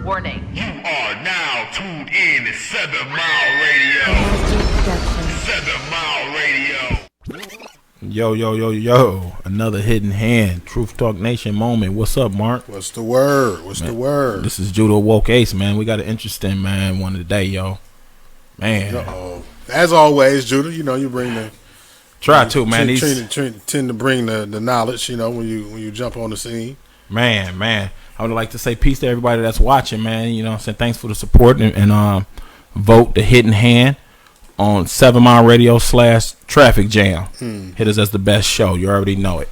Warning. You are now tuned in to 7 Mile Radio. 7 Mile Radio. Yo. Another hidden hand. Truth Talk Nation moment. What's up, Mark? What's the word? What's the word? This is Judo Woke Ace, man. We got an interesting, one today, yo. Man. Uh-oh. As always, Judah, you bring the... Try to, man. Tend to bring the knowledge, when you jump on the scene. Man. I would like to say peace to everybody that's watching, man. You know what I'm saying? Thanks for the support and vote the hidden hand on 7 Mile Radio /Traffic Jam. Hit us as the best show. You already know it.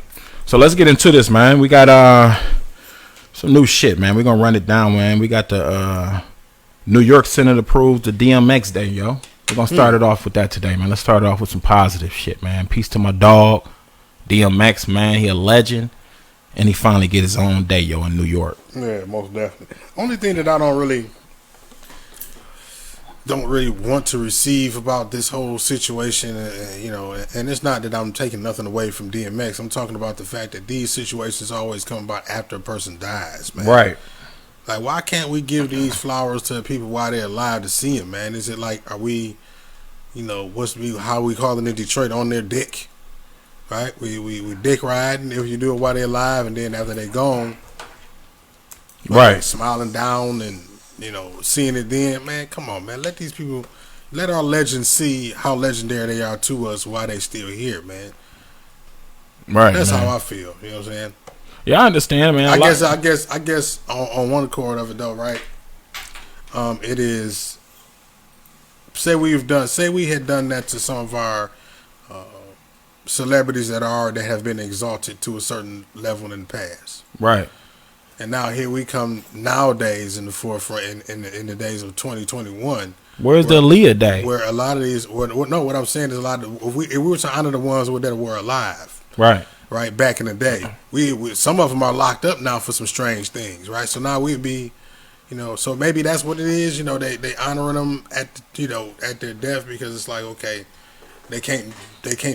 So let's get into this, man. We got some new shit, man. We're going to run it down, man. We got the New York Senate approved the DMX Day, yo. We're going to start it off with that today, man. Let's start it off with some positive shit, man. Peace to my dog, DMX, man. He a legend. And he finally get his own day, yo, in New York. Yeah, most definitely. Only thing that I don't really want to receive about this whole situation, and it's not that I'm taking nothing away from DMX. I'm talking about the fact that these situations always come about after a person dies, man. Right. Like, why can't we give these flowers to people while they're alive to see them, man? Is it like, are we, how we call it in Detroit, on their dick? Right? We dick riding if you do it while they're alive, and then after they're gone, right, smiling down and seeing it then. Man, come on, man. Let our legends see how legendary they are to us while they still here, man. Right. That's man. how I feel. You know what I'm saying? Yeah, I understand, man. I guess on one chord of it though, right? It is. Say we had done that to some of our celebrities that have been exalted to a certain level in the past, right? And now here we come nowadays in the forefront in the days of 2021. Where's the Aaliyah Day? Where a lot of these, what I'm saying is a lot of if we were to honor the ones that were alive, right back in the day, we some of them are locked up now for some strange things, right? So now we'd be, so maybe that's what it is. They honoring them at their death because it's like, okay, they can't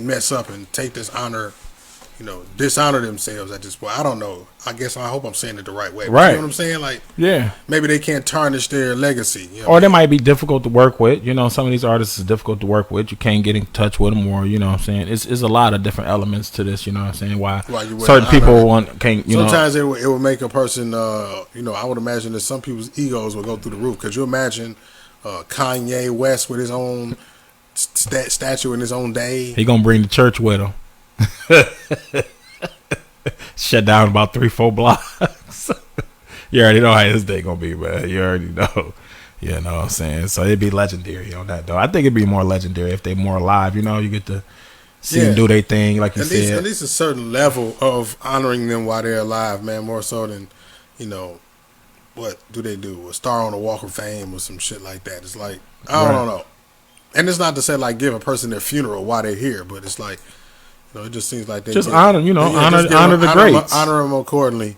mess up and take this honor, dishonor themselves at this point. I don't know. I hope I'm saying it the right way. Right. You know what I'm saying? Like, yeah. Maybe they can't tarnish their legacy. Or they might be difficult to work with. Some of these artists is difficult to work with. You can't get in touch with them, or what I'm saying. It's a lot of different elements to this. You know what I'm saying? Why certain people can't. Sometimes it will make a person. I would imagine that some people's egos will go through the roof. Could you imagine Kanye West with his own statue in his own day? He gonna bring the church with him. Shut down about 3-4 blocks. You already know how his day gonna be, man. You already know. You know what I'm saying? So it'd be legendary on that though. I think it'd be more legendary if they more alive. You get to see them do their thing, like you said. At least a certain level of honoring them while they're alive, man. More so than, what do they do? A star on the Walk of Fame or some shit like that. It's like, I don't know. And it's not to say like give a person their funeral while they're here, but it's like, it just seems like they just honor the greats, honor them accordingly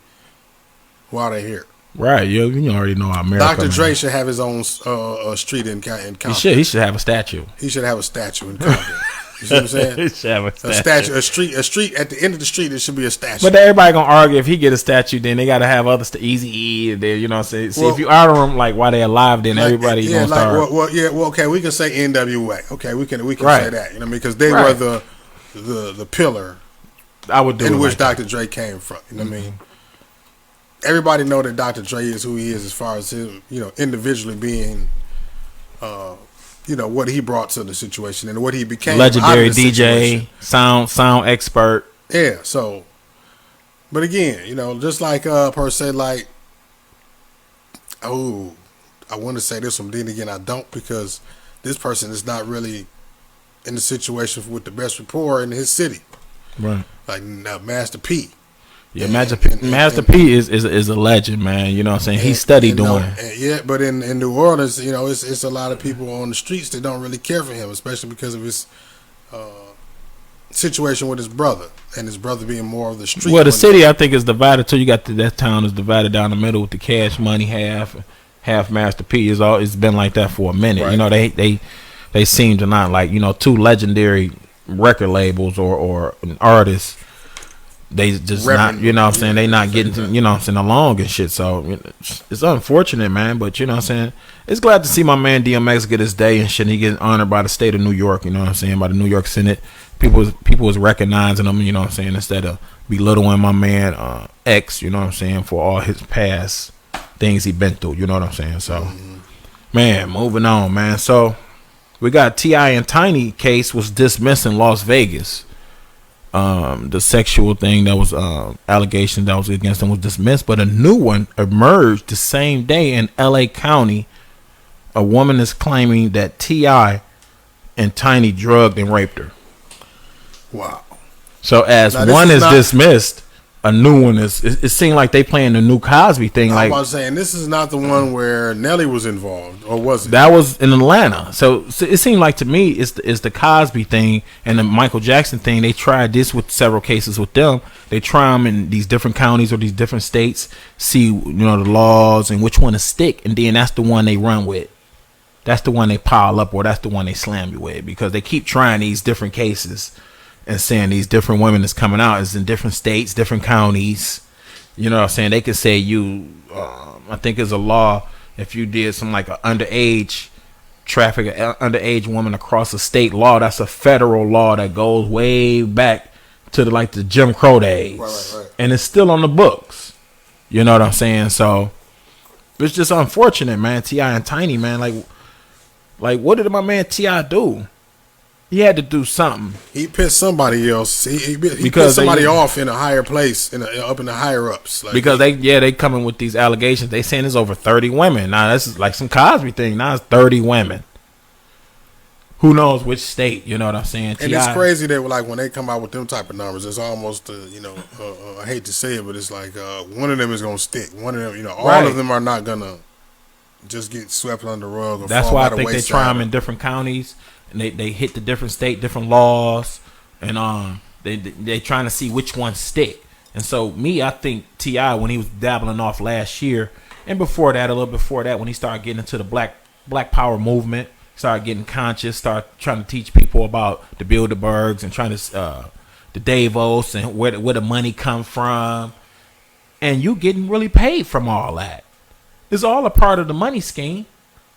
while they're here. Right? You already know how America. Dr. Dre should have his own street in Compton. He should have a statue. He should have a statue in Compton. You see what I'm saying? He should have a statue. A street at the end of the street. There should be a statue. But everybody gonna argue if he get a statue, then they gotta have others to Eazy-E. Then you know what I'm saying. See, if you honor them like while they alive, then everybody gonna start. Okay, we can say NWA. Okay, we can say that. Because they were the pillar. I would do in which like Dr. Dre came from. You know what I mean? Everybody know that Dr. Dre is who he is as far as him, individually being, what he brought to the situation and what he became. Legendary DJ, sound expert. Yeah. So, but again, just like per se, like, I want to say this one, then again I don't, because this person is not really in the situation with the best rapport in his city, right? Like Master P. Yeah, Master P is a legend, man. You know what I'm saying? He studied doing it. Yeah, but in New Orleans, it's a lot of people on the streets that don't really care for him, especially because of his situation with his brother, and his brother being more of the street. Well, the city, I think, is divided too. You got that town is divided down the middle with the Cash Money half Master P. It's been like that for a minute. Right. They seem to not like, two legendary record labels or an artist they just not, you know what I'm saying, they not getting to, you know what I'm saying, along and shit. So it's unfortunate, man, but you know what I'm saying, it's glad to see my man DMX get his day and shit. He getting honored by the state of New York, you know what I'm saying, by the New York Senate. People was recognizing him, you know what I'm saying, instead of belittling my man X, you know what I'm saying, for all his past things he been through, you know what I'm saying. So man, moving on, man. So we got T.I. and Tiny case was dismissed in Las Vegas. The sexual thing that was allegation that was against them was dismissed, but a new one emerged the same day in L.A. County. A woman is claiming that T.I. and Tiny drugged and raped her. Wow. So as now, one is dismissed, a new one is. It seemed like they playing the new Cosby thing. I was saying this is not the one where Nelly was involved, or was it? That was in Atlanta. So it seemed like to me it's the Cosby thing and the Michael Jackson thing. They tried this with several cases with them. They try them in these different counties or these different states, see the laws and which one to stick, and then that's the one they run with. That's the one they pile up, or that's the one they slam you with, because they keep trying these different cases and saying these different women that's coming out is in different states, different counties. You know what I'm saying? They could say I think it's a law if you did some like an underage traffic, an underage woman across a state law, that's a federal law that goes way back to the Jim Crow days. Right. And it's still on the books. You know what I'm saying? So it's just unfortunate, man. T.I. and Tiny, man. Like what did my man T.I. do? He had to do something. He pissed somebody else. He pissed somebody off in a higher place, up in the higher ups. Because they coming with these allegations. They saying there's over 30 women. Now that's like some Cosby thing. Now it's 30 women. Who knows which state? You know what I'm saying? And it's crazy that when they come out with them type of numbers, it's almost I hate to say it, but it's like one of them is gonna stick. One of them, all of them are not gonna just get swept under the rug. Or that's why I think they try them in different counties. And they hit the different state, different laws, and they trying to see which ones stick. And so I think T.I., when he was dabbling off last year, and before that, a little before that, when he started getting into the black power movement, started getting conscious, started trying to teach people about the Bilderbergs and trying to the Davos and where the money come from, and you getting really paid from all that. It's all a part of the money scheme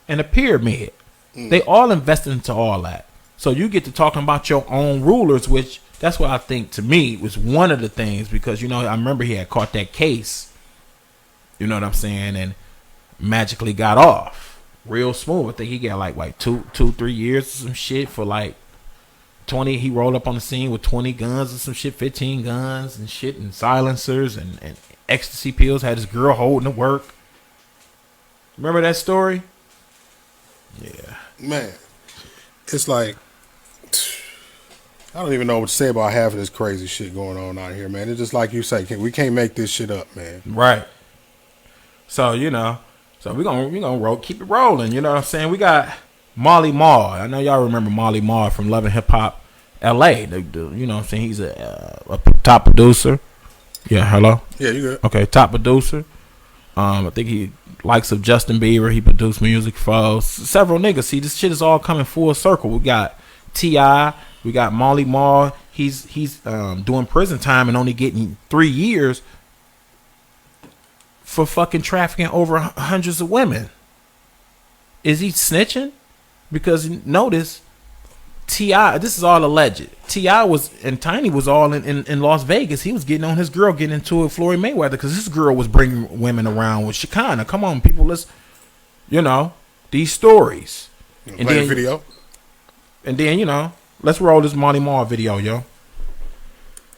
and the pyramid. They all invested into all that. So you get to talking about your own rulers, which that's what I think to me was one of the things, because, I remember he had caught that case, you know what I'm saying, and magically got off real smooth. I think he got like 3 years or some shit for 20. He rolled up on the scene with 20 guns or some shit, 15 guns and shit, and silencers and ecstasy pills, had his girl holding to work. Remember that story? Yeah. Man, it's like I don't even know what to say about half of this crazy shit going on out here, man. It's just like you say, we can't make this shit up, man. Right. So we're gonna keep it rolling. You know what I'm saying? We got Molly Mall. I know y'all remember Molly Mall from Love and Hip Hop, L.A. You know what I'm saying? He's a top producer. Yeah. Hello. Yeah, you good? Okay, top producer. I think he likes of Justin Bieber. He produced music for several niggas. See, this shit is all coming full circle. We got T.I., we got Molly Mall. He's doing prison time and only getting 3 years for fucking trafficking over hundreds of women. Is he snitching? Because notice, T.I., this is all alleged. T.I. and Tiny was all in Las Vegas. He was getting on his girl, getting into it with Floyd Mayweather, because his girl was bringing women around with Shekinah. Come on, people, let's, these stories. And then video. And then, let's roll this Molly Mall video, yo.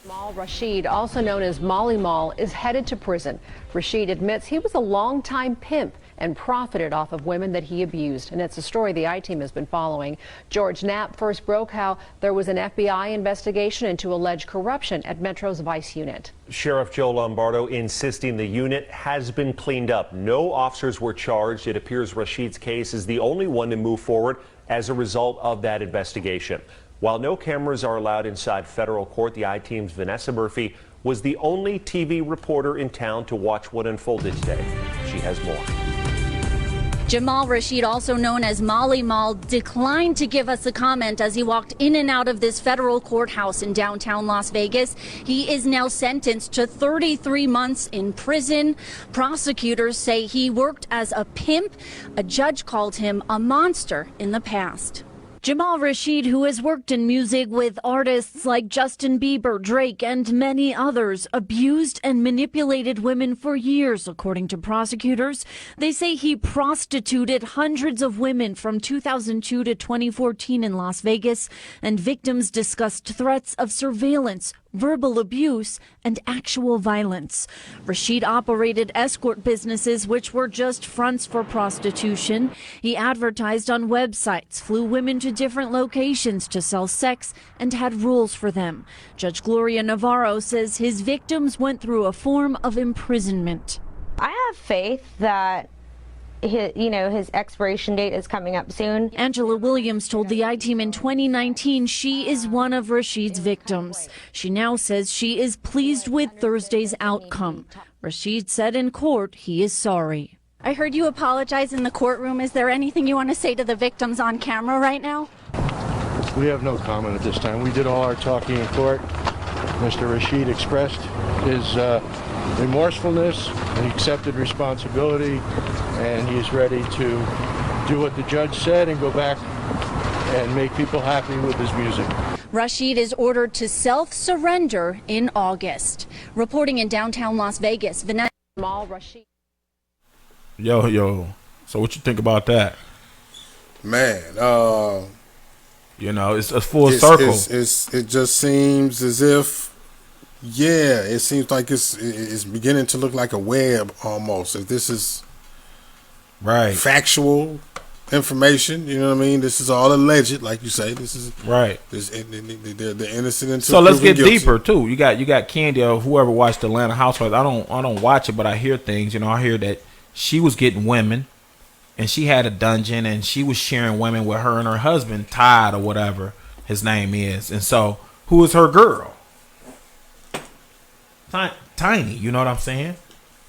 Mal Rashid, also known as Molly Mall, is headed to prison. Rashid admits he was a longtime pimp and profited off of women that he abused. And it's a story the I-Team has been following. George Knapp first broke how there was an FBI investigation into alleged corruption at Metro's Vice Unit. Sheriff Joe Lombardo insisting the unit has been cleaned up. No officers were charged. It appears Rashid's case is the only one to move forward as a result of that investigation. While no cameras are allowed inside federal court, the I-Team's Vanessa Murphy was the only TV reporter in town to watch what unfolded today. She has more. Jamal Rashid, also known as Molly Mall, declined to give us a comment as he walked in and out of this federal courthouse in downtown Las Vegas. He is now sentenced to 33 months in prison. Prosecutors say he worked as a pimp. A judge called him a monster in the past. Jamal Rashid, who has worked in music with artists like Justin Bieber, Drake, and many others, abused and manipulated women for years, according to prosecutors. They say he prostituted hundreds of women from 2002 to 2014 in Las Vegas, and victims discussed threats of surveillance, verbal abuse, and actual violence. Rashid operated escort businesses which were just fronts for prostitution. He advertised on websites, flew women to different locations to sell sex, and had rules for them. Judge Gloria Navarro says his victims went through a form of imprisonment. I have faith that his expiration date is coming up soon. Angela Williams told the I-Team in 2019 she is one of Rashid's victims. She now says she is pleased with Thursday's outcome. Rashid said in court he is sorry. I heard you apologize in the courtroom. Is there anything you want to say to the victims on camera right now? We have no comment at this time. We did all our talking in court. Mr. Rashid expressed his remorsefulness and accepted responsibility, and he's ready to do what the judge said and go back and make people happy with his music. Rashid is ordered to self-surrender in August. Reporting in downtown Las Vegas, Vanessa. Yo. So what you think about that? Man, it's a full circle. It just seems as if, it seems like it's beginning to look like a web almost. If this is right, factual information, you know what I mean. This is all alleged, like you say. This is right. They're innocent until so let's get guilty. deeper too. You got Candy or whoever watched Atlanta Housewives. I don't watch it, but I hear things. I hear that she was getting women, and she had a dungeon, and she was sharing women with her and her husband, Todd or whatever his name is. And so, who is her girl? Tiny, you know what I'm saying?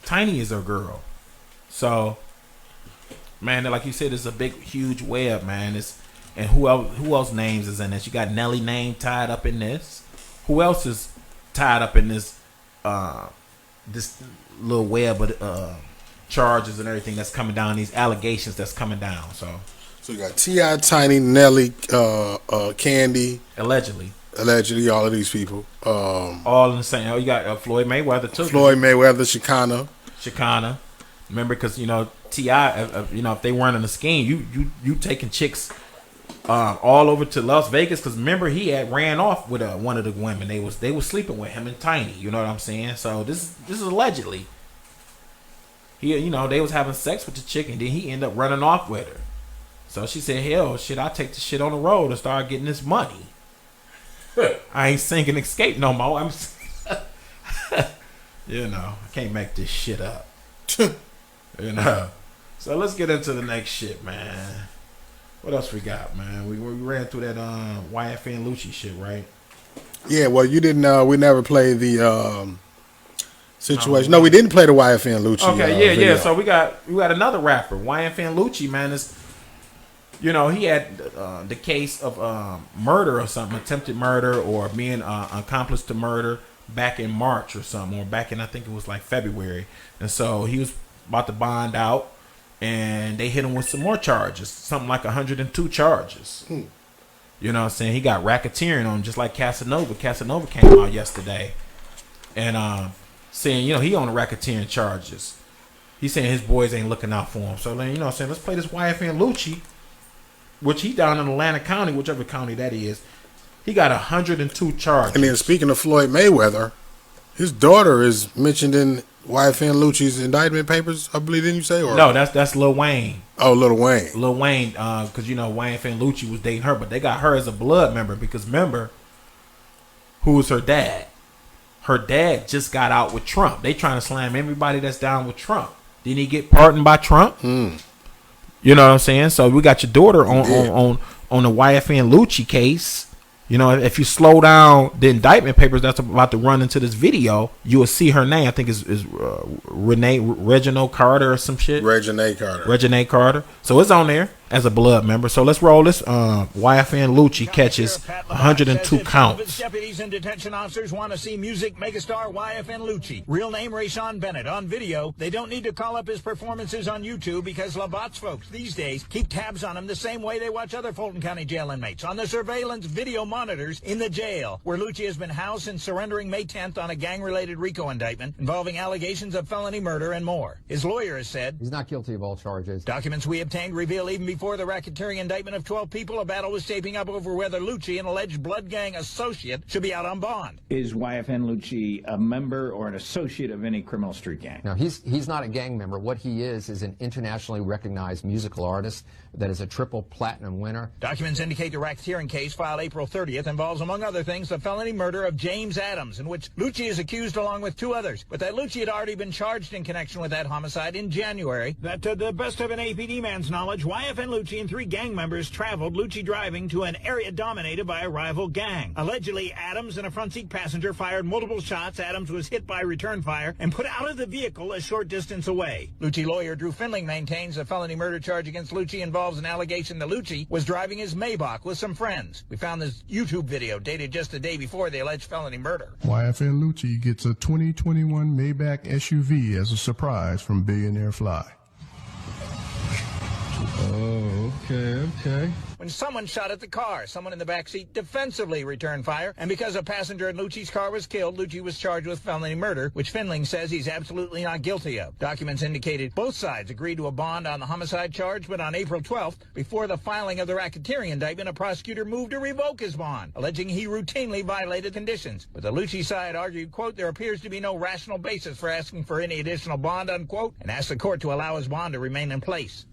Tiny is her girl. So, man, like you said, it's a big, huge web, man. And who else names is in this? You got Nelly name tied up in this. Who else is tied up in this this little web of charges and everything that's coming down, these allegations that's coming down? So you got T.I., Tiny, Nelly, Candy. Allegedly, all of these people. All in the same. You got Floyd Mayweather too. Chicana. Remember, because T.I., if they weren't in the scheme, you taking chicks all over to Las Vegas, because remember he had ran off with one of the women. They was sleeping with him and Tiny. You know what I'm saying? So this is allegedly. He they was having sex with the chick, and then he ended up running off with her. So she said, "Hell, shit, I take the shit on the road and start getting this money. I ain't sinking escape no more. I'm, I can't make this shit up. So let's get into the next shit, man. What else we got, man? We ran through that YFN and Lucci shit, right? Yeah. Well, you didn't. We never played the situation. No, we didn't play the YFN and Lucci. Okay, yeah. So we got another rapper, YFN and Lucci, man. He had the case of murder or something, attempted murder or being accomplice to murder back in March or something, or back in, I think it was like February. And so he was about to bond out, and they hit him with some more charges, something like 102 charges. You know what I'm saying? He got racketeering on him, just like Casanova. Casanova came out yesterday and saying, he on the racketeering charges. He's saying his boys ain't looking out for him. So then, saying, let's play this YFN and Lucci, which he down in Atlanta County, whichever county that is. He got 102 charges. And then speaking of Floyd Mayweather, his daughter is mentioned in YFN and Lucci's indictment papers, I believe, didn't you say? Or no, that's Lil Wayne. Oh, Lil Wayne. Lil Wayne, because YFN and Lucci was dating her, but they got her as a blood member because remember, who was her dad? Her dad just got out with Trump. They trying to slam everybody that's down with Trump. Didn't he get pardoned by Trump? You know what I'm saying? So we got your daughter on the YFN Lucci case. if you slow down the indictment papers that's about to run into this video, you will see her name. I think is Reginald Carter or some shit. Reginae Carter. So it's on there as a blood member. So let's roll this. YFN Lucci catches 102 counts. Deputies and detention officers want to see music megastar YFN Lucci. Real name Rayshawn Bennett. On video, they don't need to call up his performances on YouTube because Labatt's folks these days keep tabs on him the same way they watch other Fulton County jail inmates, on the surveillance video monitors in the jail, where Lucci has been housed since surrendering May 10th on a gang-related RICO indictment involving allegations of felony murder and more. His lawyer has said he's not guilty of all charges. Documents we obtained reveal even before the racketeering indictment of 12 people, a battle was shaping up over whether Lucci, an alleged blood gang associate, should be out on bond. Is YFN Lucci a member or an associate of any criminal street gang? No, he's not a gang member. What he is an internationally recognized musical artist that is a triple platinum winner. Documents indicate the racketeering case filed April 30th involves, among other things, the felony murder of James Adams, in which Lucci is accused along with 2 others, but that Lucci had already been charged in connection with that homicide in January. That to the best of an APD man's knowledge, YFN Lucci and 3 gang members traveled, Lucci driving, to an area dominated by a rival gang. Allegedly, Adams and a front seat passenger fired multiple shots. Adams was hit by return fire and put out of the vehicle a short distance away. Lucci lawyer Drew Findling maintains the felony murder charge against Lucci involves an allegation that Lucci was driving his Maybach with some friends. We found this YouTube video dated just a day before the alleged felony murder. YFN Lucci gets a 2021 Maybach SUV as a surprise from Billionaire Fly. Oh, okay. When someone shot at the car, someone in the back seat defensively returned fire, and because a passenger in Lucci's car was killed, Lucci was charged with felony murder, which Findling says he's absolutely not guilty of. Documents indicated both sides agreed to a bond on the homicide charge, but on April 12th, before the filing of the racketeering indictment, a prosecutor moved to revoke his bond, alleging he routinely violated conditions. But the Lucci side argued, quote, there appears to be no rational basis for asking for any additional bond, unquote, and asked the court to allow his bond to remain in place.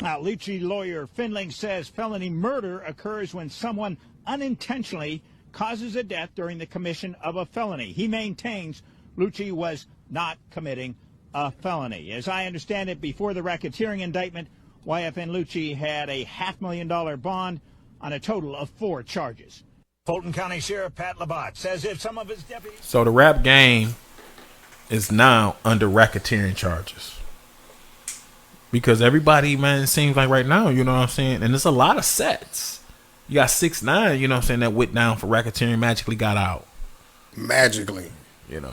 Now, Lucci lawyer Findling says felony murder occurs when someone unintentionally causes a death during the commission of a felony. He maintains Lucci was not committing a felony. As I understand it, before the racketeering indictment, YFN Lucci had a $500,000 bond on a total of 4 charges. Fulton County Sheriff Pat Labatt says if some of his deputies... So the rap game is now under racketeering charges. Because everybody, man, it seems like right now, you know what I'm saying? And there's a lot of sets. You got 6ix9ine, you know what I'm saying, that went down for racketeering, magically got out. Magically. You know.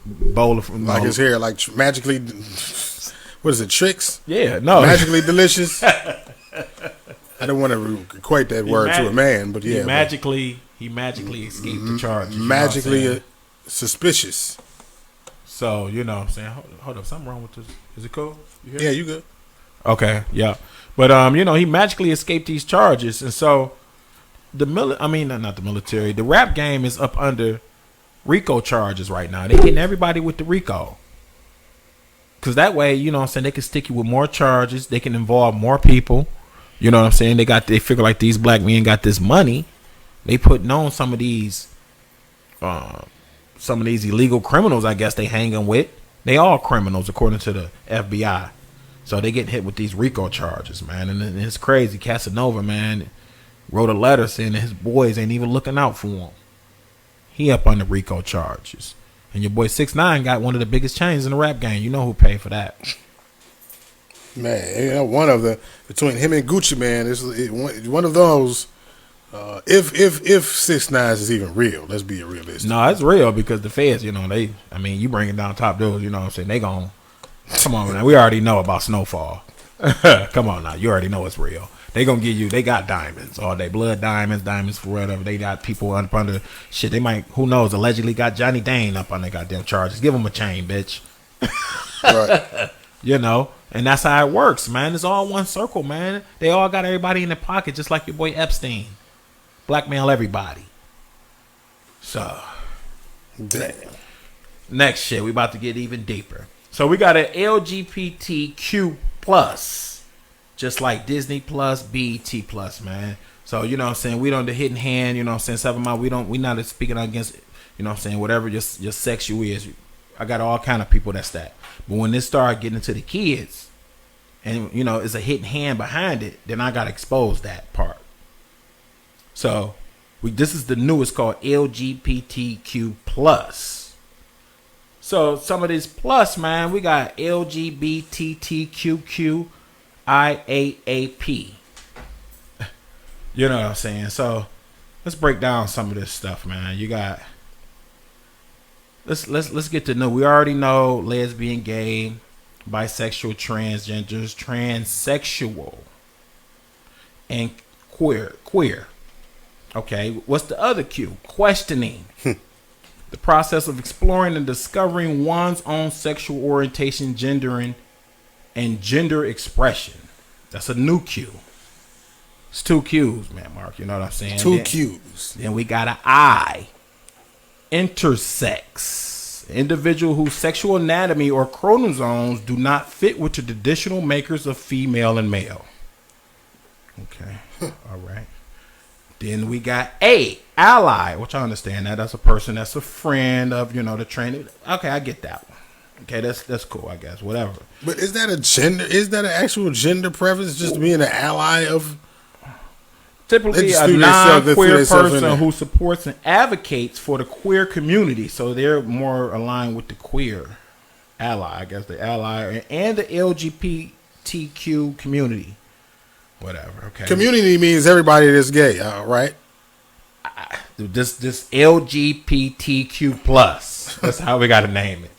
Bowler from like his hair, like magically, what is it, tricks? Yeah, no. Magically delicious. I don't want to equate that word to a man, but yeah. He magically escaped the charges. Magically suspicious. So, you know what I'm saying? Hold up, something wrong with this. Is it cool? Yeah, you good. Okay, yeah. But, you know, he magically escaped these charges. And so, not the military. The rap game is up under RICO charges right now. They're getting everybody with the RICO. Because that way, you know what I'm saying, they can stick you with more charges. They can involve more people. You know what I'm saying? They figure like these black men got this money. They putting on some of these illegal criminals, I guess they hanging with. They all criminals according to the FBI. So they getting hit with these RICO charges, man. And it's crazy. Casanova, man, wrote a letter saying that his boys ain't even looking out for him. He up on the RICO charges. And your boy 6ix9ine got one of the biggest chains in the rap game. You know who paid for that. Man, you know, between him and Gucci, man, is one of those. If 6ix9ine is even real, let's be realistic. No, it's real because the feds, you know, you bring it down top dudes, you know what I'm saying? They gon' come on now. We already know about Snowfall. Come on now. You already know it's real. They gonna give you, they got diamonds all day. Blood diamonds for whatever. They got people up under shit. They might, who knows, allegedly got Johnny Dane up on their goddamn charges. Give him a chain, bitch. Right. You know, and that's how it works, man. It's all one circle, man. They all got everybody in their pocket, just like your boy Epstein. Blackmail everybody. So, damn. Next shit, we about to get even deeper. So we got an LGBTQ plus, just like Disney plus, BET plus, man. So you know what I'm saying, we don't the hidden hand. You know what I'm saying, 7 Mile. We not speaking against. You know what I'm saying, whatever your sex you is. I got all kind of people that's that. But when this start getting into the kids, and you know, it's a hidden hand behind it, then I gotta expose that part. So this is the newest called LGBTQ plus. So some of this plus, man, we got LGBTQQIAAP. You know what I'm saying? So let's break down some of this stuff, man. You got let's get to know. We already know lesbian, gay, bisexual, transgenders, transsexual, and queer. Okay, what's the other Q? Questioning. The process of exploring and discovering one's own sexual orientation, gendering, and gender expression. That's a new Q. It's 2 Q's, man, Mark. You know what I'm saying? 2 Q's. Then we got an I. Intersex. Individual whose sexual anatomy or chromosomes do not fit with the traditional makers of female and male. Okay. All right. Then we got A, ally, which I understand that. That's a person that's a friend of, the training. Okay, I get that one. Okay, that's cool, I guess. Whatever. But is that a gender? Is that an actual gender preference? Just being an ally of? Typically, a non-queer person who supports and advocates for the queer community. So they're more aligned with the queer ally, I guess, the ally and the LGBTQ community. Whatever. Okay. Community means everybody that's gay, right? This LGBTQ plus. That's how we got to name it.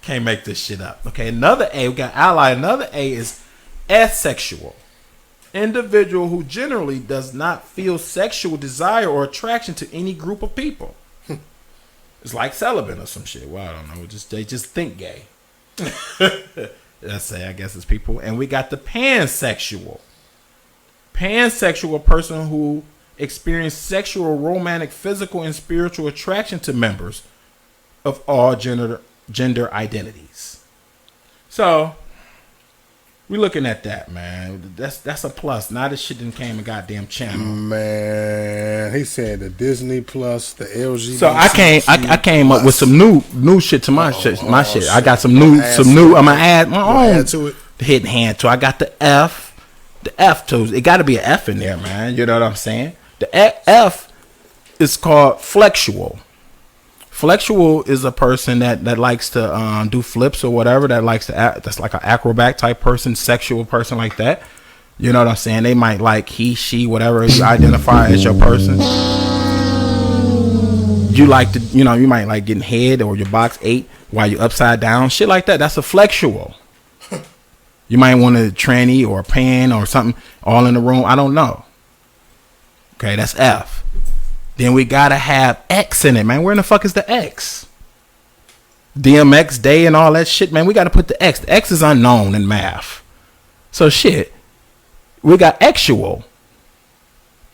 Can't make this shit up. Okay. Another A. We got ally. Another A is asexual. Individual who generally does not feel sexual desire or attraction to any group of people. It's like celibate or some shit. Well, I don't know. They just think gay. Let's say, I guess it's people. And we got the pansexual. Pansexual, person who experiences sexual, romantic, physical, and spiritual attraction to members of all gender identities. So we looking at that, man. That's a plus. Now this shit done came a goddamn channel. Man, he said the Disney Plus, the LGBT. So I came up with some new shit to my shit. I got some new. I'm gonna add my own to it. Hidden hand to. I got the F too. It got to be an F in there, man. You know what I'm saying? The F is called flexual. Flexual is a person that likes to do flips or whatever. That's like an acrobat type person, sexual person like that. You know what I'm saying? They might like he, she, whatever you identify as your person. You like to, you might like getting head or your box 8 while you're upside down, shit like that. That's a flexual. You might want a tranny or a pan or something all in the room. I don't know. Okay, that's F. Then we gotta have X in it, man. Where in the fuck is the X? DMX Day and all that shit, man. We gotta put the X. The X is unknown in math. So shit. We got Xual.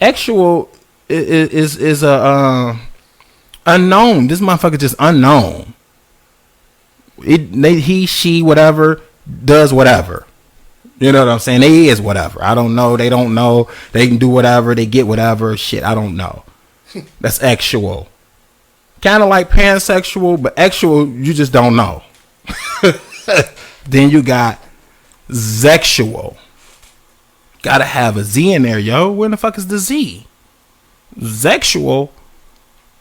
Xual is a unknown. This motherfucker just unknown. He, she, whatever, does whatever. You know what I'm saying? They is whatever. I don't know. They don't know. They can do whatever. They get whatever. Shit, I don't know. That's Xual. Kind of like pansexual, but Xual, you just don't know. Then you got Zexual. Gotta have a Z in there, yo. Where the fuck is the Z? Zexual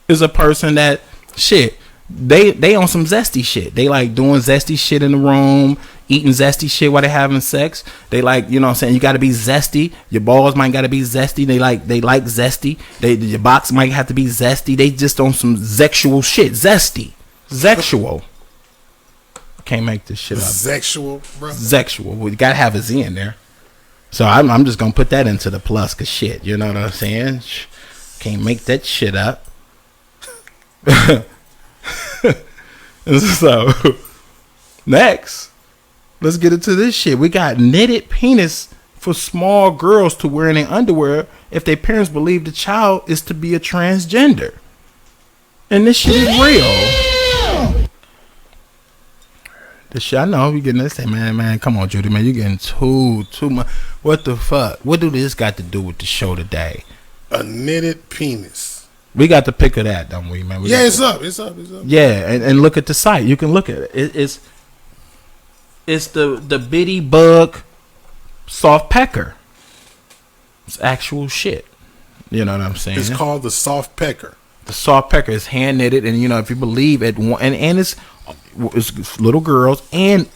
is a person that, shit, they on some zesty shit. They like doing zesty shit in the room, eating zesty shit while they having sex. They like, you know what I'm saying, you gotta be zesty. Your balls might gotta be zesty. They like zesty. Your box might have to be zesty. They just on some sexual shit. Zesty. Zexual. Can't make this shit up. Sexual, bro. Sexual. We gotta have a Z in there. So I'm just gonna put that into the plus, cause shit, you know what I'm saying? Can't make that shit up. So next, let's get into this shit. We got knitted penis for small girls to wear in their underwear if their parents believe the child is to be a transgender. And this shit is real. This shit, I know you getting this. Say, man, come on, Judy, man, you getting too much. What the fuck? What do this got to do with the show today? A knitted penis. We got the pick of that, don't we, man? It's up. Yeah, and look at the site. You can look at it. It's the bitty bug soft pecker. It's actual shit. You know what I'm saying? It's called the soft pecker. The soft pecker is hand knitted, and if you believe it, and it's little girls and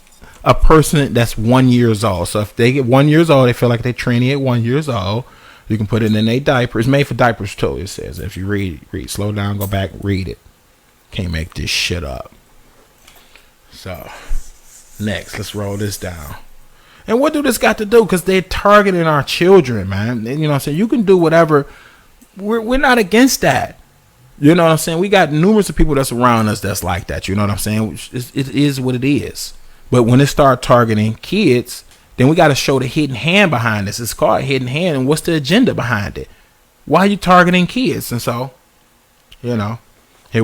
a person that's 1 year old. So if they get 1 year old, they feel like they're training at 1 year old. You can put it in their diaper. It's made for diapers too. It says if you read, slow down, go back, read it. Can't make this shit up. So next, let's roll this down. And what do this got to do? Because they're targeting our children, man. You know what I'm saying? You can do whatever. We're not against that. You know what I'm saying? We got numerous of people that's around us that's like that. You know what I'm saying? It is what it is. But when it start targeting kids, then we got to show the hidden hand behind this. It's called hidden hand. And what's the agenda behind it? Why are you targeting kids? And so, here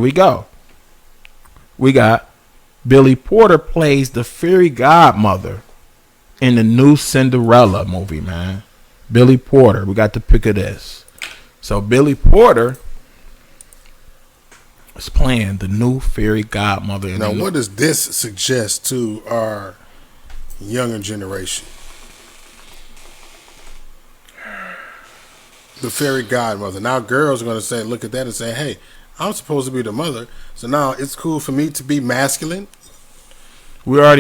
we go. We got Billy Porter plays the fairy godmother in the new Cinderella movie, man. Billy Porter. We got the pic of this. So Billy Porter is playing the new fairy godmother. Now, what does this suggest to our younger generation? The fairy godmother. Now girls are going to say, look at that and say, hey, I'm supposed to be the mother, so now it's cool for me to be masculine. We got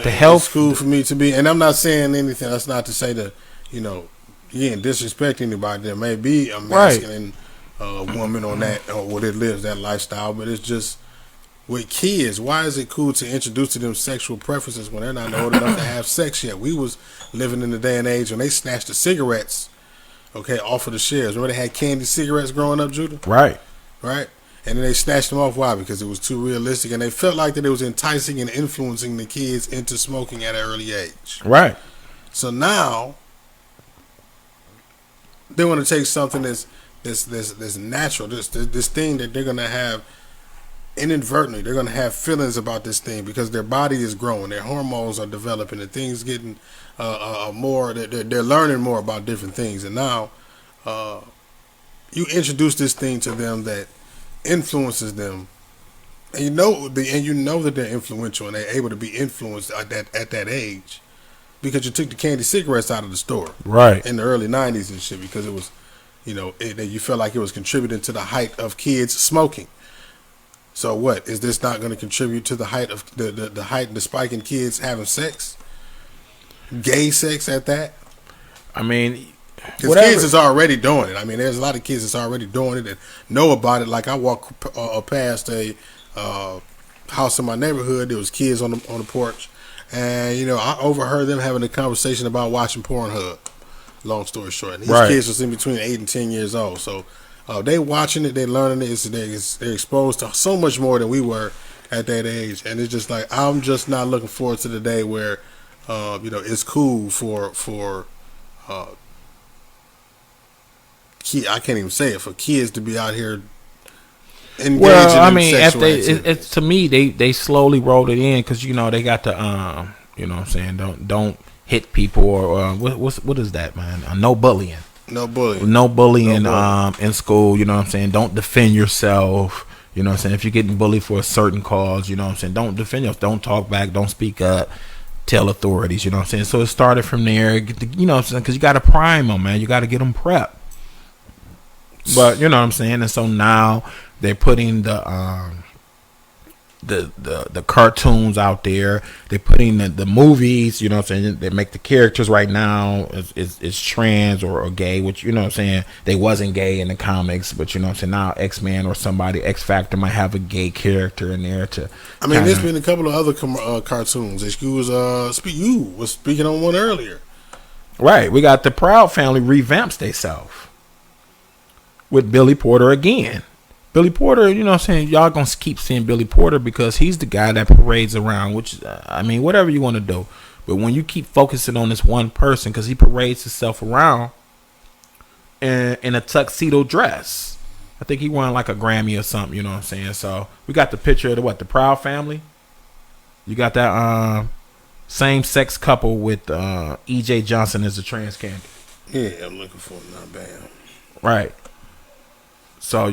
the health. It's cool for me to be, and I'm not saying anything. That's not to say that, you ain't disrespect anybody. There may be a masculine woman on that, or where they lives that lifestyle, but it's just with kids. Why is it cool to introduce to them sexual preferences when they're not old enough to have sex yet? We was living in the day and age when they snatched the cigarettes, off of the shelves. Remember they had candy cigarettes growing up, Judah? Right. And then they snatched them off. Why? Because it was too realistic, and they felt like that it was enticing and influencing the kids into smoking at an early age. Right. So now they want to take something that's natural, this thing that they're gonna have inadvertently. They're gonna have feelings about this thing because their body is growing, their hormones are developing, and things getting more. They're learning more about different things, and now you introduce this thing to them that influences them, and you know that they're influential and they're able to be influenced at that age because you took the candy cigarettes out of the store in the early 90s and shit because it was you felt like it was contributing to the height of kids smoking. So what is this not going to contribute to the height of the height and the spike in kids having sex, gay sex at that? I mean, because kids is already doing it. I mean, there's a lot of kids that's already doing it and know about it. Like I walked past a house in my neighborhood. There was kids on the porch, and I overheard them having a conversation about watching Pornhub. Long story short, and these kids was in between 8 and 10 years old. So they watching it, they learning it. They're exposed to so much more than we were at that age, and it's just like I'm just not looking forward to the day where it's cool for I can't even say it, for kids to be out here engaging in sexual activities. To me, they slowly rolled it in because they got the what I'm saying, don't hit people or what is that, man? No bullying. No bullying. No bullying in school. You know what I'm saying? Don't defend yourself. You know what I'm saying? If you're getting bullied for a certain cause, you know what I'm saying? Don't defend yourself. Don't talk back. Don't speak up. Tell authorities. You know what I'm saying? So it started from there. You know what I'm saying? Because you got to prime them, man. You got to get them prepped. But you know what I'm saying? And so now they're putting the cartoons out there. They're putting the movies, you know what I'm saying? They make the characters right now is trans or gay, which, you know what I'm saying, they wasn't gay in the comics, but you know what I'm saying, now X-Men or somebody, X-Factor might have a gay character in there to I mean, there's been a couple of other cartoons. You was speaking on one earlier. Right. We got the Proud Family revamps themselves with Billy Porter again. Billy Porter, you know what I'm saying, y'all gonna keep seeing Billy Porter because he's the guy that parades around, which, I mean, whatever you want to do. But when you keep focusing on this one person, because he parades himself around in a tuxedo dress. I think he won like a Grammy or something, you know what I'm saying? So we got the picture of the Proud Family. You got that same-sex couple with E.J. Johnson as a trans candidate. Yeah, I'm looking for it now, bam. Right. So,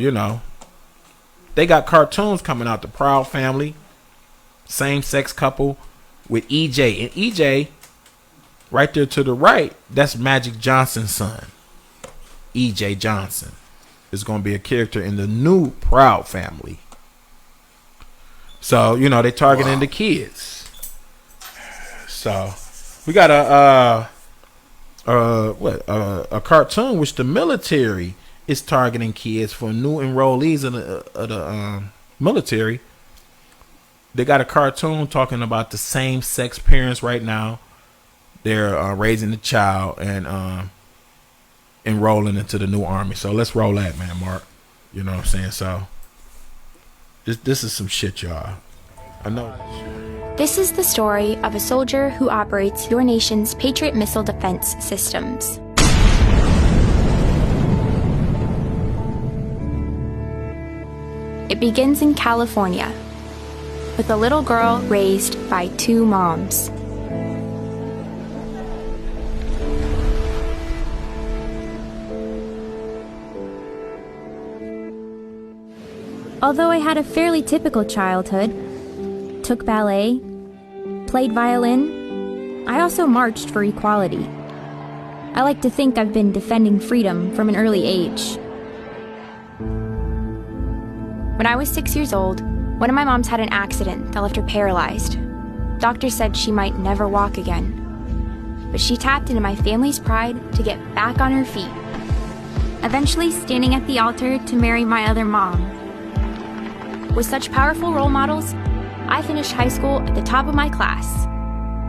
they got cartoons coming out. The Proud Family, same-sex couple with EJ. And EJ, right there to the right, that's Magic Johnson's son. E.J. Johnson is going to be a character in the new Proud Family. So, you know, they targeting the kids. So, we got a cartoon which the military is targeting kids for new enrollees of the military. They got a cartoon talking about the same-sex parents right now. They're raising the child and enrolling into the new army. So let's roll that, man, Mark. You know what I'm saying? So this is some shit, y'all. I know. This is the story of a soldier who operates your nation's Patriot missile defense systems. It begins in California, with a little girl raised by two moms. Although I had a fairly typical childhood, took ballet, played violin, I also marched for equality. I like to think I've been defending freedom from an early age. When I was 6 years old, one of my moms had an accident that left her paralyzed. Doctors said she might never walk again. But she tapped into my family's pride to get back on her feet, eventually standing at the altar to marry my other mom. With such powerful role models, I finished high school at the top of my class,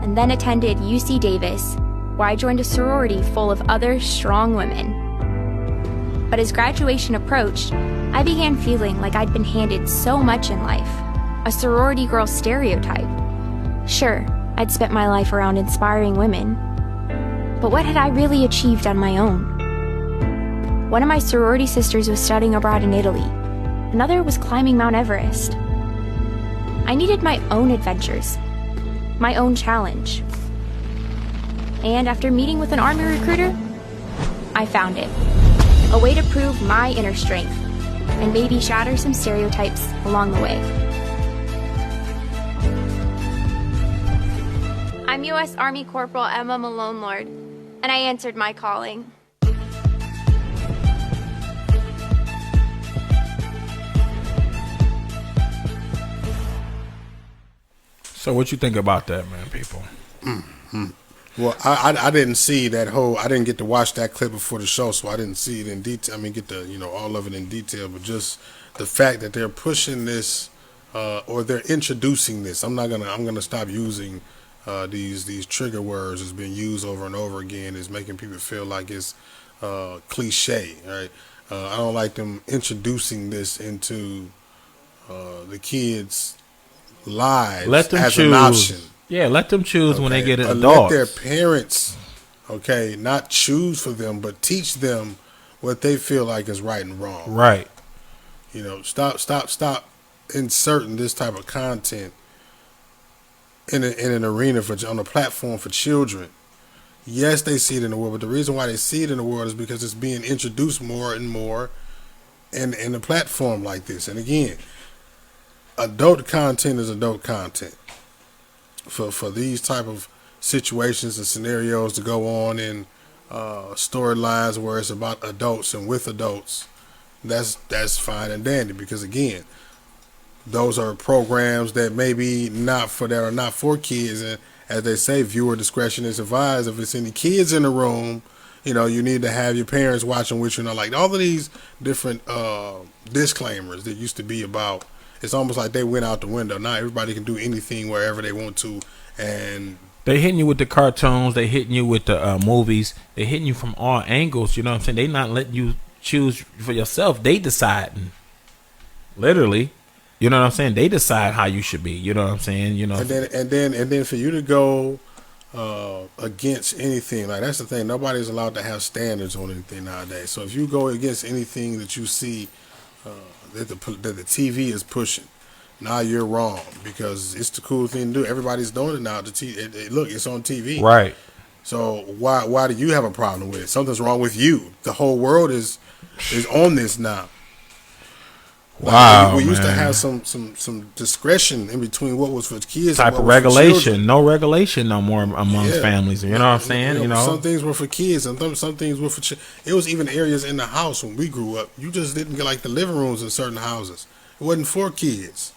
and then attended UC Davis, where I joined a sorority full of other strong women. But as graduation approached, I began feeling like I'd been handed so much in life, a sorority girl stereotype. Sure, I'd spent my life around inspiring women, but what had I really achieved on my own? One of my sorority sisters was studying abroad in Italy. Another was climbing Mount Everest. I needed my own adventures, my own challenge. And after meeting with an Army recruiter, I found it. A way to prove my inner strength and maybe shatter some stereotypes along the way. I'm U.S. Army Corporal Emma Malone Lord, and I answered my calling. So what you think about that, man, people? Mm-hmm. Well, I didn't see that whole. I didn't get to watch that clip before the show, so I didn't see it in detail. I mean, get the all of it in detail, but just the fact that they're pushing this or they're introducing this. I'm gonna stop using these trigger words that's been used over and over again. Is making people feel like it's cliche, right? I don't like them introducing this into the kids' lives let them as choose. An option. Yeah, let them choose when they get an Let adult. their parents, not choose for them, but teach them what they feel like is right and wrong. Right. Stop inserting this type of content in an arena on a platform for children. Yes, they see it in the world, but the reason why they see it in the world is because it's being introduced more and more in a platform like this. And again, adult content is adult content. For these type of situations and scenarios to go on in storylines where it's about adults and with adults, that's fine and dandy, because again, those are programs that maybe are not for kids, and as they say, viewer discretion is advised. If it's any kids in the room, you need to have your parents watching with you. Like all of these different disclaimers that used to be about. It's almost like they went out the window. Now everybody can do anything wherever they want to, and they hitting you with the cartoons. They hitting you with the movies. They hitting you from all angles. You know what I'm saying? They not letting you choose for yourself. They deciding, literally. You know what I'm saying? They decide how you should be. You know what I'm saying? And then for you to go against anything, like that's the thing. Nobody's allowed to have standards on anything nowadays. So if you go against anything that you see that the TV is pushing, now you're wrong, because it's the cool thing to do. Everybody's doing it now. Look, it's on TV, right? So why do you have a problem with it? Something's wrong with you. The whole world is on this now. Wow, we used to man. have some discretion in between what was for kids Type and what of was for regulation. children. No regulation no more amongst families. You know what I'm saying? You know, some things were for kids and some things were for it was even areas in the house when we grew up. You just didn't get like the living rooms in certain houses. It wasn't for kids.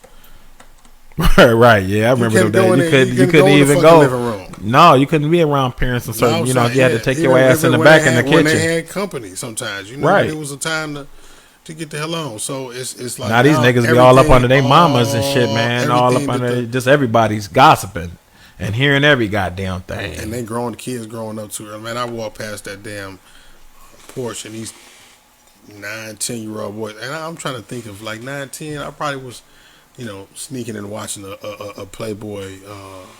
Right, yeah, I remember that. You couldn't even go. Living room. No, you couldn't be around parents and certain. You know, you had to take your ass in the when back in the kitchen. When they had company, sometimes you know, right. It was a time to get the hell on. So it's like now these niggas be all up under their mamas and shit, man. All up under just everybody's gossiping and hearing every goddamn thing. And they the kids growing up too early. Man, I walked past that damn porch and these 9-10-year-old boys, and I'm trying to think of like 9-10. I probably was, you know, sneaking and watching a Playboy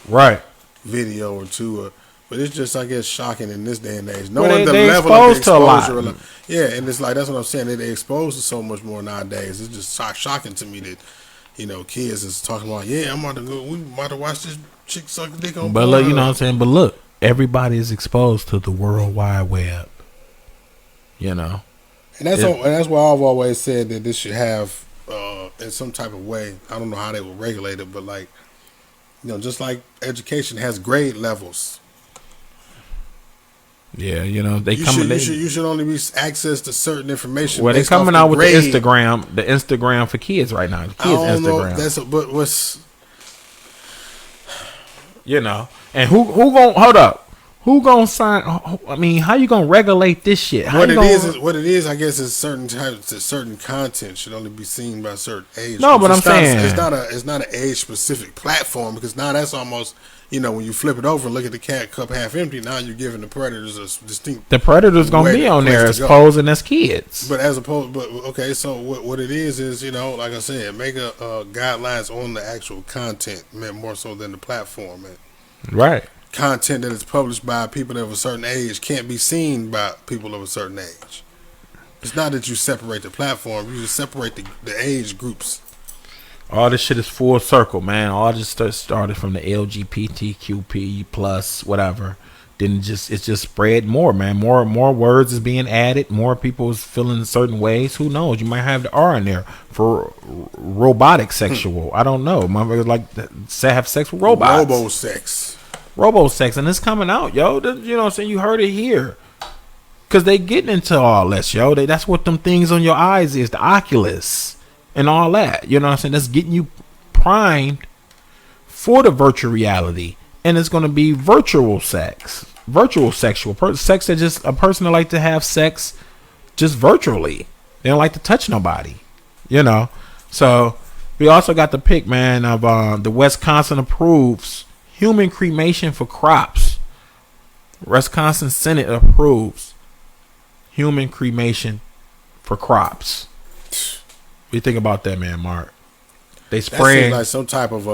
right video or two. But it's just, I guess, shocking in this day and age. Knowing the level of exposure. Yeah, and it's like, that's what I'm saying. They exposed to so much more nowadays. It's just shocking to me that, you know, kids is talking about, yeah, we about to watch this chick suck dick on. But look, you know what I'm saying? But look, everybody is exposed to the World Wide Web. You know? And that's why I've always said that this should have, in some type of way, I don't know how they will regulate it, but like, you know, just like education has grade levels. Yeah, you know, you should only be access to certain information. Well, they're coming out with the Instagram for kids right now. The kids Instagram. But what's, you know, and who gonna hold up? Who gonna sign? I mean, how you gonna regulate this shit? What it is, I guess, is certain content should only be seen by a certain age. No, but I'm saying it's not an age specific platform, because now that's almost, you know, when you flip it over and look at the cup half empty, now you're giving the predators a distinct. The predators gonna be on there as posing as kids. But okay, so what it is, you know, like I said, make a guidelines on the actual content, more so than the platform, man. Right. Content that is published by people of a certain age can't be seen by people of a certain age. It's not that you separate the platform, you just separate the age groups. All this shit is full circle, man. All this started from the LGBTQP plus whatever. Then it's just spread more, man. More words is being added. More people is feeling certain ways. Who knows? You might have the R in there for robotic sexual. I don't know. Motherfuckers like to have sex with robots. Robo-sex, and it's coming out, yo. You know what I'm saying? You heard it here. Because they getting into all this, yo. That's what them things on your eyes is, the Oculus and all that. You know what I'm saying? That's getting you primed for the virtual reality. And it's going to be virtual sex. Virtual sexual. Sex that just a person that like to have sex just virtually. They don't like to touch nobody. You know? So, we also got the pic, man, of the Wisconsin approves human cremation for crops. Wisconsin Senate approves human cremation for crops. What do you think about that, man, Mark? They spraying like some type of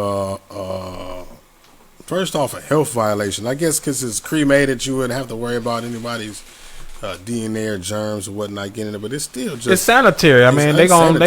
first off, a health violation. I guess because it's cremated, you wouldn't have to worry about anybody's DNA or germs or whatnot getting it. But it's still just, it's sanitary. I mean, they gonna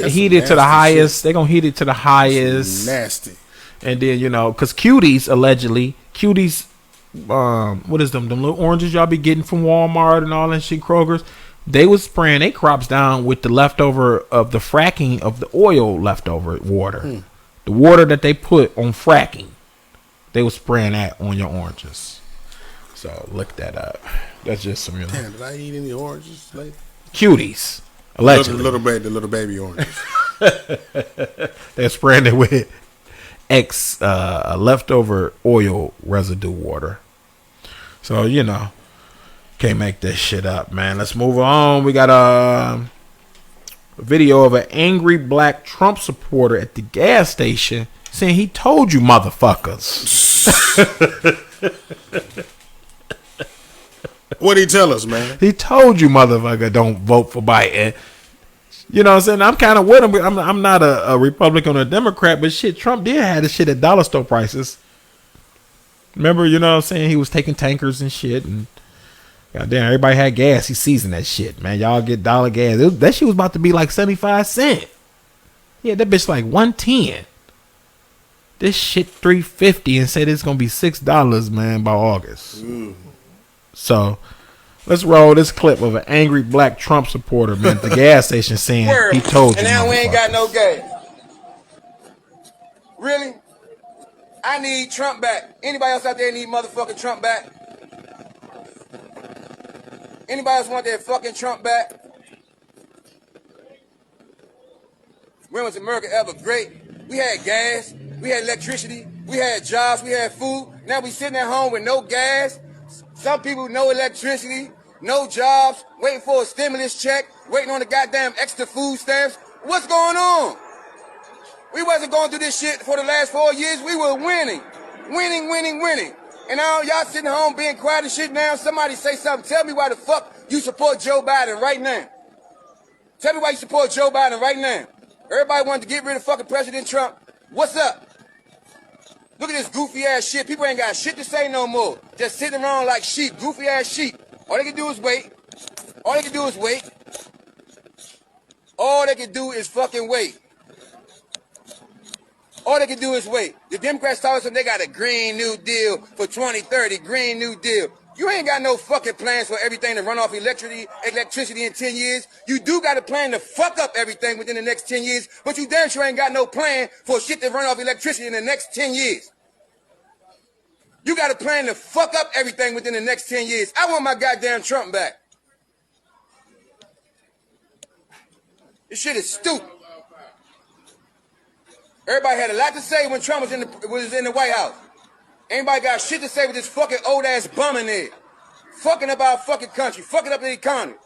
heat it to the highest. They gonna heat it to the highest. It's nasty. And then, you know, because cuties, allegedly, what is them little oranges y'all be getting from Walmart and all that shit, Kroger's, they was spraying their crops down with the leftover of the fracking of the oil leftover water. The water that they put on fracking, they was spraying that on your oranges. So look that up. That's just some, you know. Damn, did I eat any oranges lately? Cuties, allegedly. The little baby oranges. They're spraying it with leftover oil residue water. So, you know, can't make this shit up, man. Let's move on. We got a video of an angry black Trump supporter at the gas station saying he told you motherfuckers. What'd he tell us, man? He told you motherfucker don't vote for Biden. You know what I'm saying? I'm kind of with him. I'm not a Republican or a Democrat, but shit, Trump did have this shit at dollar store prices. Remember, you know what I'm saying? He was taking tankers and shit, and goddamn, everybody had gas. He seasoned that shit, man. Y'all get dollar gas. That shit was about to be like 75 cents. Yeah, that bitch like 110. This shit $3.50 and said it's gonna be $6, man, by August. So, Let's roll this clip of an angry black Trump supporter, man, at the gas station saying he told you. And now we ain't got no gas. Really? I need Trump back. Anybody else out there need motherfucking Trump back? Anybody else want that fucking Trump back? When was America ever great? We had gas, we had electricity, we had jobs, we had food. Now we sitting at home with no gas. Some people no electricity, no jobs, waiting for a stimulus check, waiting on the goddamn extra food stamps. What's going on? We wasn't going through this shit for the last 4 years. We were winning. Winning. And now y'all sitting home being quiet and shit now. Somebody say something. Tell me why the fuck you support Joe Biden right now. Tell me why you support Joe Biden right now. Everybody wanted to get rid of fucking President Trump. What's up? Look at this goofy ass shit. People ain't got shit to say no more. Just sitting around like sheep, goofy ass sheep. All they can do is wait. All they can do is wait. All they can do is fucking wait. All they can do is wait. The Democrats told us they got a Green New Deal for 2030, Green New Deal. You ain't got no fucking plans for everything to run off electricity in 10 years. You do got a plan to fuck up everything within the next 10 years, but you damn sure ain't got no plan for shit to run off electricity in the next 10 years. You got a plan to fuck up everything within the next 10 years. I want my goddamn Trump back. This shit is stupid. Everybody had a lot to say when Trump was in the White House. Anybody got shit to say with this fucking old ass bum in there? Fucking up our fucking country, fucking up the economy.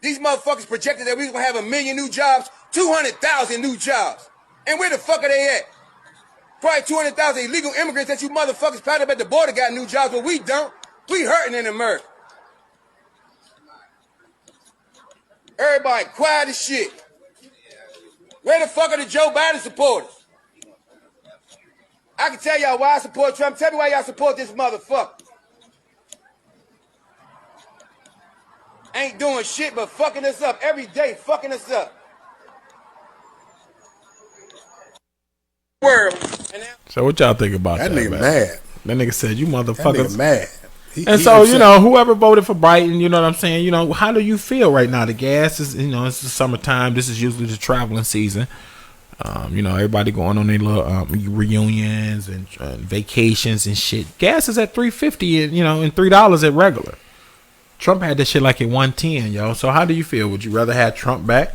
These motherfuckers projected that we was gonna have 1 million new jobs, 200,000 new jobs. And where the fuck are they at? Probably 200,000 illegal immigrants that you motherfuckers piled up at the border got new jobs, but we don't. We hurting in America. Everybody quiet as shit. Where the fuck are the Joe Biden supporters? I can tell y'all why I support Trump. Tell me why y'all support this motherfucker. Ain't doing shit but fucking us up every day, fucking us up. So what y'all think about that? That nigga man? mad. That nigga said, "You motherfuckers." That nigga mad. And so, you know, whoever voted for Biden, you know what I'm saying? You know, how do you feel right now? The gas is, you know, it's the summertime. This is usually the traveling season. You know, everybody going on their little reunions and vacations and shit. Gas is at $3.50 and, you know, and $3 at regular. Trump had this shit like at $1.10, yo. So how do you feel? Would you rather have Trump back?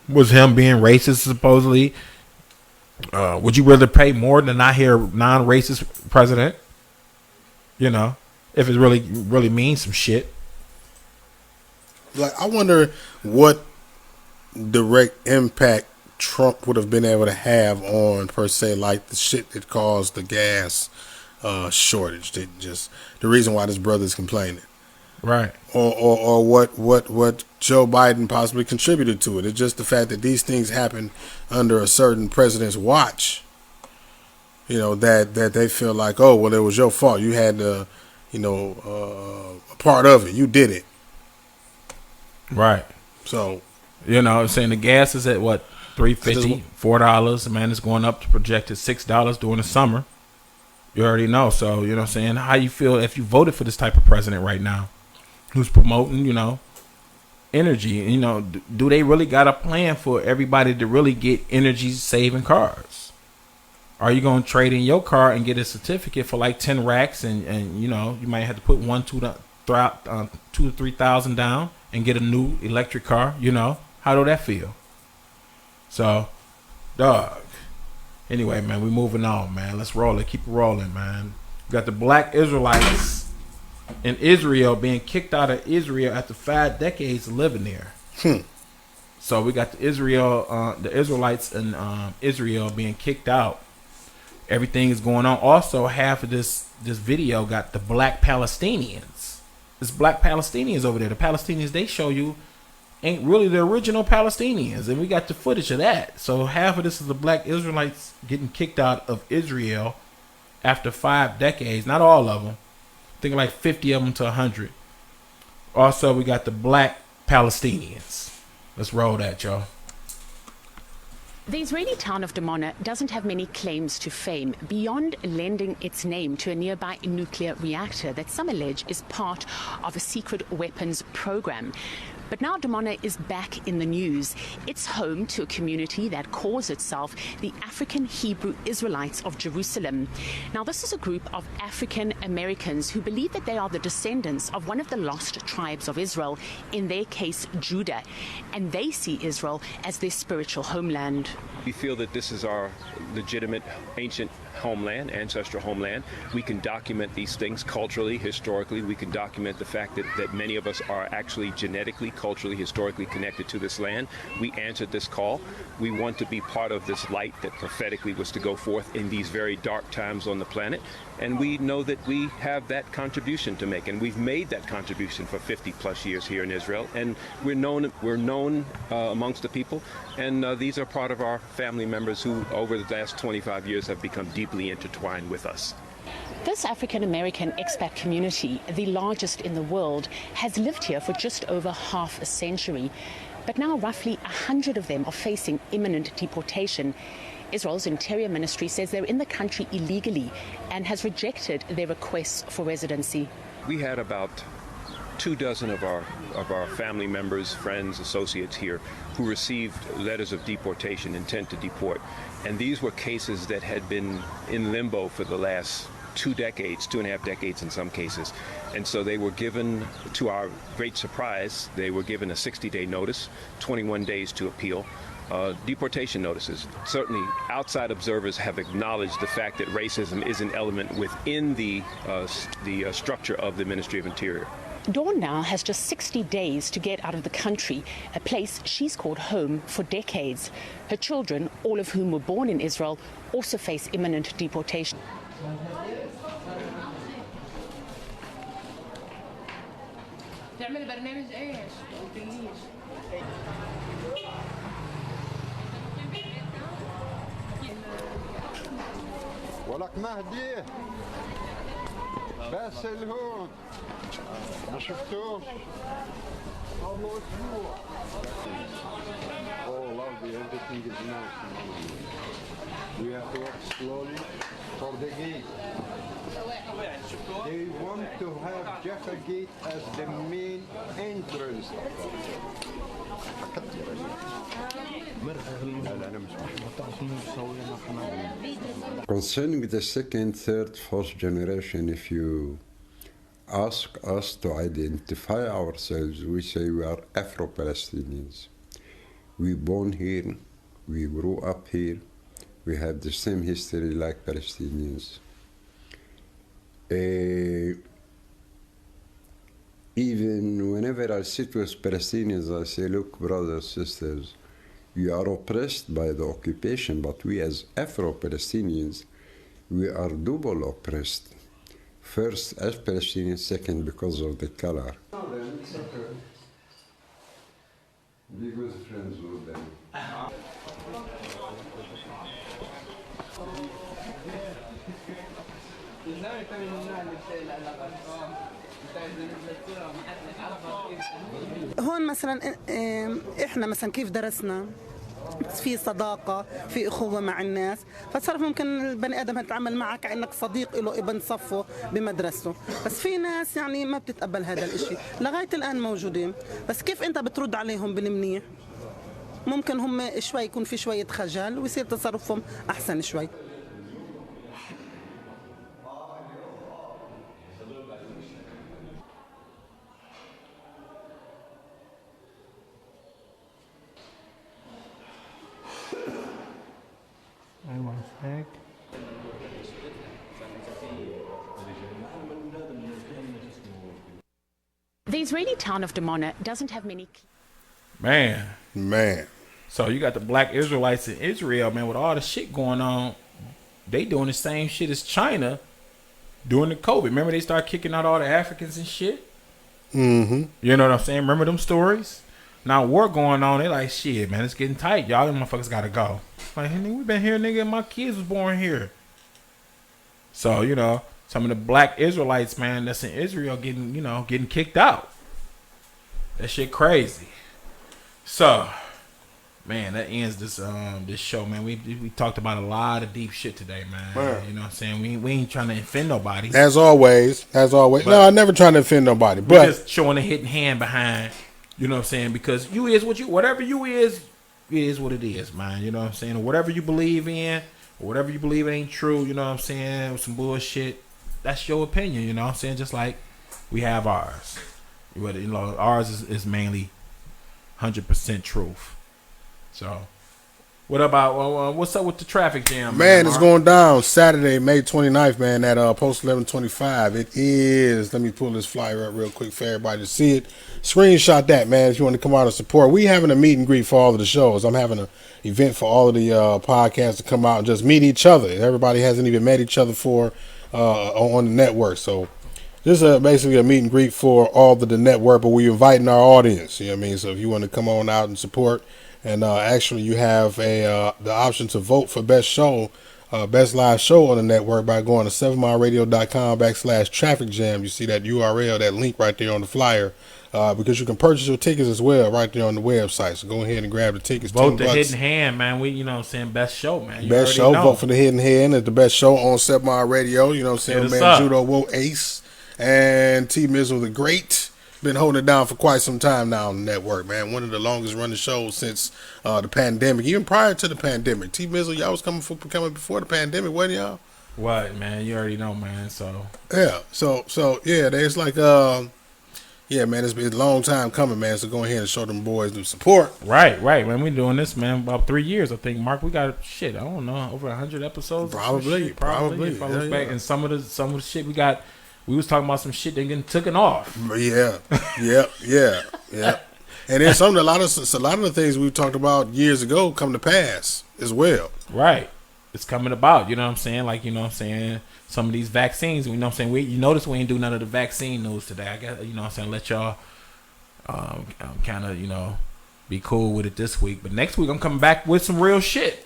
Was him being racist supposedly? Would you rather pay more than not hear non-racist president? You know, if it really means some shit. Like, I wonder what direct impact Trump would have been able to have on, per se, like the shit that caused the gas shortage. That just the reason why this brother's complaining, right? Or what Joe Biden possibly contributed to it. It's just the fact that these things happen under a certain president's watch. You know, that they feel like, oh, well, it was your fault. You had to, you know, a part of it. You did it. Right. So, you know, I'm saying the gas is at what, $3.50, $4. Man, it's going up to projected $6 during the summer. You already know. So, you know what I'm saying? How you feel if you voted for this type of president right now who's promoting, you know, energy? You know, do they really got a plan for everybody to really get energy saving cars? Are you going to trade in your car and get a certificate for like 10 racks and you know, you might have to put $2,000 to $3,000 down and get a new electric car, you know? How do that feel? So, dog. Anyway, man, we moving on, man. Let's roll it. Keep it rolling, man. We got the black Israelites in Israel being kicked out of Israel after 5 decades of living there. So we got the Israelites in Israel being kicked out. Everything is going on. Also, half of this video got the black Palestinians. There's black Palestinians over there. The Palestinians they show you ain't really the original Palestinians, and we got the footage of that. So half of this is the black Israelites getting kicked out of Israel after 5 decades. Not all of them. I think like 50 of them to 100. Also, we got the black Palestinians. Let's roll that, y'all. The Israeli town of Dimona doesn't have many claims to fame beyond lending its name to a nearby nuclear reactor that some allege is part of a secret weapons program. But now Dimona is back in the news. It's home to a community that calls itself the African Hebrew Israelites of Jerusalem. Now, this is a group of African Americans who believe that they are the descendants of one of the lost tribes of Israel, in their case, Judah, and they see Israel as their spiritual homeland. We feel that this is our legitimate ancient homeland, ancestral homeland. We can document these things culturally, historically. We can document the fact that many of us are actually genetically, culturally, historically connected to this land. We answered this call. We want to be part of this light that prophetically was to go forth in these very dark times on the planet. And we know that we have that contribution to make, and we've made that contribution for 50 plus years here in Israel. And we're known amongst the people, and these are part of our family members who over the last 25 years have become deeply intertwined with us. This African-American expat community, the largest in the world, has lived here for just over half a century. But now roughly 100 of them are facing imminent deportation. Israel's Interior Ministry says they're in the country illegally and has rejected their requests for residency. We had about 24 of our family members, friends, associates here who received letters of deportation, intent to deport. And these were cases that had been in limbo for the last 2 decades, 2.5 decades in some cases. And so they were given, to our great surprise, they were given a 60-day notice, 21 days to appeal. Deportation notices. Certainly outside observers have acknowledged the fact that racism is an element within the structure of the Ministry of Interior. Dawn now has just 60 days to get out of the country, a place she's called home for decades. Her children, all of whom were born in Israel, also face imminent deportation. ولك مهدي بس الهون ما شفتوش قبل اسبوع. Oh lovely, everything is nice. We have to walk slowly for the gate. They want to have Jaffa Gate as the main entrance. Concerning the second, third, fourth generation, if you ask us to identify ourselves, we say we are Afro-Palestinians. We born here, we grew up here, we have the same history like Palestinians. Even whenever I sit with Palestinians, I say, look, brothers, sisters, you are oppressed by the occupation, but we as Afro-Palestinians, we are double oppressed. First as Palestinians, second because of the color. Be good friends with them. هون مثلا احنا مثلا كيف درسنا في صداقة في أخوة مع الناس فتصرف ممكن البني آدم يتعامل معك كأنك صديق له ابن صفه بمدرسته بس في ناس يعني ما بتتقبل هذا الاشي لغاية الآن موجودين بس كيف أنت بترد عليهم بالمنيح ممكن هم شوي يكون في شوية خجل ويصير تصرفهم أحسن شوي. The Israeli town of Dimona doesn't have many... Man. So you got the black Israelites in Israel, man, with all the shit going on. They doing the same shit as China during the COVID. Remember they started kicking out all the Africans and shit? Mm-hmm. You know what I'm saying? Remember them stories? Now war going on, they like, shit, man, it's getting tight. Y'all them motherfuckers gotta go. Like, hey, nigga, we been here, nigga, and my kids was born here. So, you know, some of the black Israelites, man, that's in Israel getting kicked out. That shit crazy. So, Man, that ends this show, man. We talked about a lot of deep shit today, man. You know what I'm saying? We ain't trying to offend nobody. As always. But No, I'm never trying to offend nobody. We're But just showing a hidden hand behind, you know what I'm saying? Because you is whatever you is what it is, man. You know what I'm saying? Or whatever you believe in, or whatever you believe ain't true, you know what I'm saying? Some bullshit. That's your opinion, you know what I'm saying? Just like we have ours. You know, ours is mainly 100% truth. So, what about what's up with the traffic jam? Man, it's going down Saturday, May 29th, man, at Post 1125. It is, let me pull this flyer up real quick for everybody to see it. Screenshot that, man, if you want to come out and support. We having a meet and greet for all of the shows. I'm having an event for all of the podcasts to come out and just meet each other. Everybody hasn't even met each other on the network. So, this is basically a meet and greet for all of the network, but we're inviting our audience. You know what I mean? So, if you want to come on out and support. And actually, you have the option to vote for best show, best live show on the network by going to 7mileradio.com/traffic jam. You see that URL, that link right there on the flyer, because you can purchase your tickets as well right there on the website. So go ahead and grab the tickets. Vote the hidden hand, man. You know what I'm saying? Best show, man. Best show. Vote for the hidden hand. It's the best show on 7 Mile Radio. You know what I'm saying? Man, Judo Woke Ace and T Mizzle the Great. Been holding it down for quite some time now on the network, man. One of the longest running shows since the pandemic, even prior to the pandemic. T Mizzle, y'all was coming before the pandemic, wasn't y'all? What, man? You already know, man. So yeah, so yeah, there's like yeah, man, it's been a long time coming, man. So go ahead and show them boys the support. Right, man. We doing this, man, about 3 years, I think. Mark, we got shit. I don't know, over 100 episodes. Probably. If I look back, and some of the shit we got. We was talking about some shit that getting taken off. Yeah. And then a lot of the things we talked about years ago come to pass as well. Right. It's coming about, you know what I'm saying? Like, you know what I'm saying? Some of these vaccines, you know what I'm saying? You notice we ain't do none of the vaccine news today. I guess, you know what I'm saying? Let y'all kind of, you know, be cool with it this week. But next week I'm coming back with some real shit.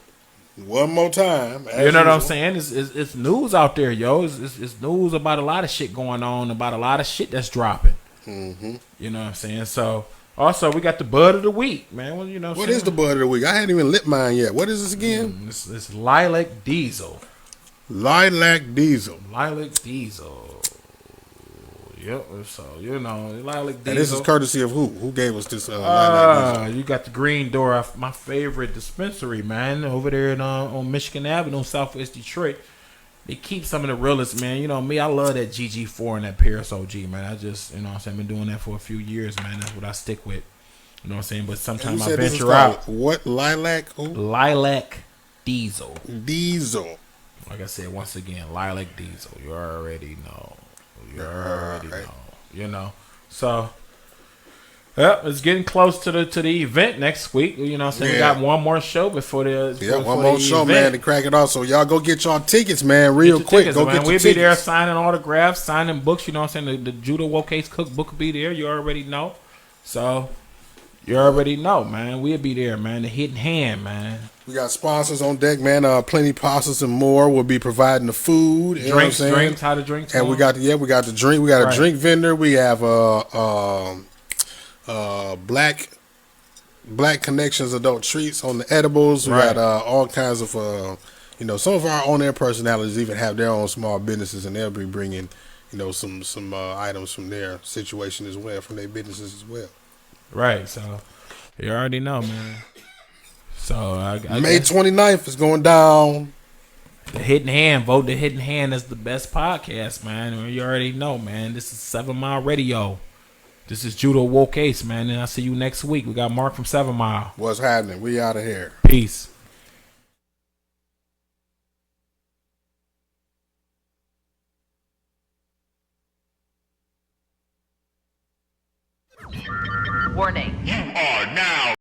One more time. You know what I'm saying? It's news out there, yo. It's news about a lot of shit going on, about a lot of shit that's dropping. Mm-hmm. You know what I'm saying? So, also, we got the bud of the week, man. Well, you know what is the bud of the week? I hadn't even lit mine yet. What is this again? It's Lilac Diesel. Lilac Diesel. Yep. So, you know, Lilac Diesel. And this is courtesy of who? Who gave us this Lilac Diesel? You got the Green Door, my favorite dispensary, man, over there on Michigan Avenue, Southwest Detroit. They keep some of the realest, man. You know me, I love that GG4 and that Paris OG, man. I just, you know what I'm saying, been doing that for a few years, man. That's what I stick with. You know what I'm saying? But sometimes I venture out. What? Lilac? Who? Lilac Diesel. Diesel. Like I said, once again, Lilac Diesel. You already know. You know. So, it's getting close to the event next week. You know what I'm saying? We got one more show before the one more show, man, to crack it off. So y'all go get y'all tickets, man, real quick. Tickets, go man. get your We'll tickets. be there signing autographs, signing books. You know what I'm saying? The Judo Woke Ace cookbook will be there. You already know. So, you already know, man. We'll be there, man. The hidden hand, man. We got sponsors on deck, man. Plenty Pastas and more will be providing the food, drinks, how to drink. And we got the drink. We got a drink vendor. We have Black Connections adult treats on the edibles. We got all kinds of you know, some of our on air personalities even have their own small businesses, and they'll be bringing, you know, some items from their situation as well, from their businesses as well. Right. So you already know, man. So I May 29th is going down. The Hidden Hand. Vote the Hidden Hand as the best podcast, man. You already know, man. This is 7 Mile Radio. This is Judo Woke Ace, man. And I'll see you next week. We got Mark from 7 Mile. What's happening? We out of here. Peace. Warning. You are now